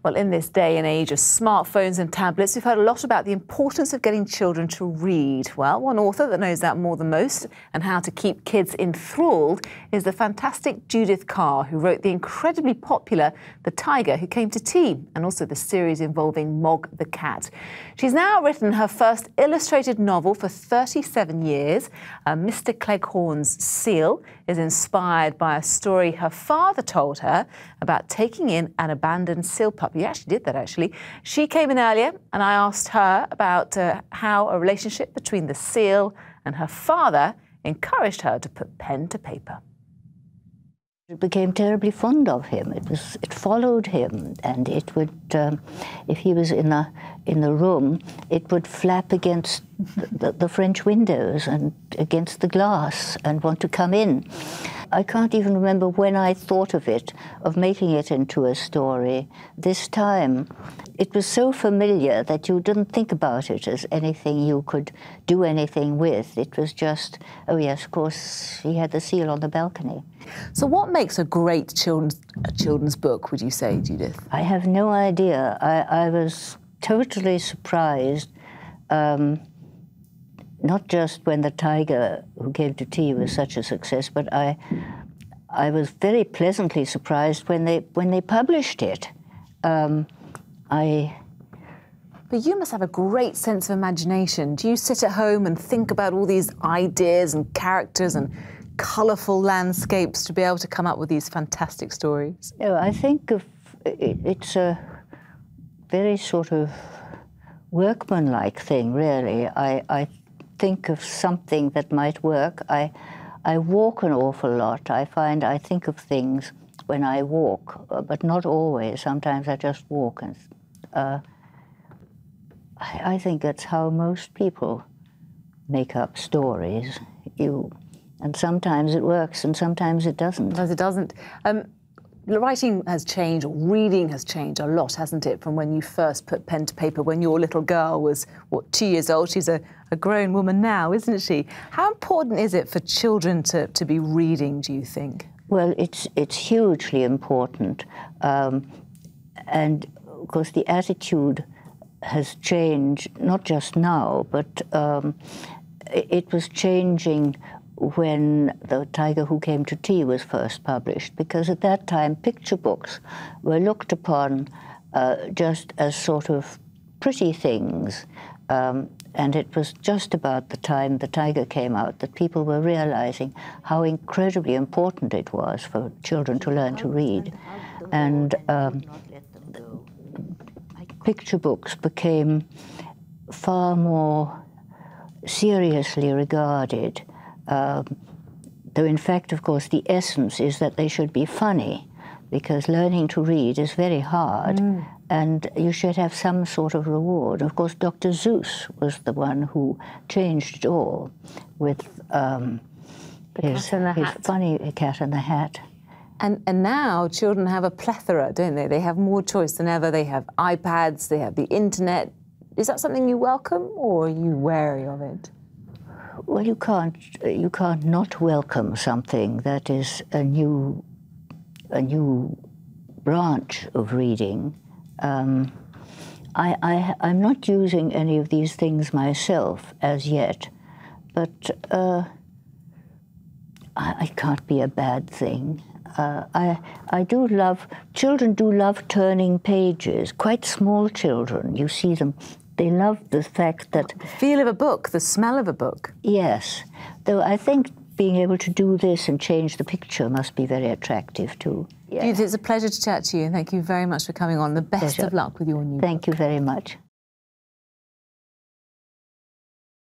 Well, in this day and age of smartphones and tablets, we've heard a lot about the importance of getting children to read. Well, one author that knows that more than most and how to keep kids enthralled is the fantastic Judith Kerr, who wrote the incredibly popular The Tiger Who Came to Tea, and also the series involving Mog the cat. She's now written her first illustrated novel for 37 years. Mr. Cleghorn's Seal is inspired by a story her father told her about taking in an abandoned seal pup. You actually did that, actually. She came in earlier and I asked her about how a relationship between the seal and her father encouraged her to put pen to paper. It became terribly fond of him. It followed him, and it would, if he was in the room, it would flap against the French windows and against the glass and want to come in. I can't even remember when I thought of it, of making it into a story. This time, it was so familiar that you didn't think about it as anything you could do anything with. It was just, oh yes, of course, he had the seal on the balcony. So what makes a great children's book, would you say, Judith? I have no idea. I was totally surprised, not just when The Tiger Who Came to Tea was such a success, but I was very pleasantly surprised when they published it. But you must have a great sense of imagination. Do you sit at home and think about all these ideas and characters and colourful landscapes to be able to come up with these fantastic stories? No, I think it's a very sort of workmanlike thing, really. I think of something that might work. I walk an awful lot. I find I think of things when I walk, but not always. Sometimes I just walk, and I think that's how most people make up stories. And sometimes it works, and sometimes it doesn't. Sometimes it doesn't. Writing has changed, or reading has changed a lot, hasn't it, from when you first put pen to paper when your little girl was, what, 2 years old? She's a grown woman now, isn't she? How important is it for children to be reading, do you think? Well, it's hugely important. And, of course, the attitude has changed, not just now, but it was changing when The Tiger Who Came to Tea was first published, because at that time picture books were looked upon just as sort of pretty things, and it was just about the time The Tiger came out that people were realizing how incredibly important it was for children to learn to read, and picture books became far more seriously regarded. Though in fact, of course, the essence is that they should be funny, because learning to read is very hard, and you should have some sort of reward. Of course, Dr. Seuss was the one who changed it all with his funny Cat in the Hat. And now children have a plethora, don't they? They have more choice than ever. They have iPads, they have the internet. Is that something you welcome, or are you wary of it? Well, you can't not welcome something that is a new branch of reading. I'm not using any of these things myself as yet, but it can't be a bad thing. Children do love turning pages, quite small children. You see them. They love the fact that... The feel of a book, the smell of a book. Yes. Though I think being able to do this and change the picture must be very attractive too. Yes. Judith, it's a pleasure to chat to you, and thank you very much for coming on. The best of luck with your new book. Thank you very much.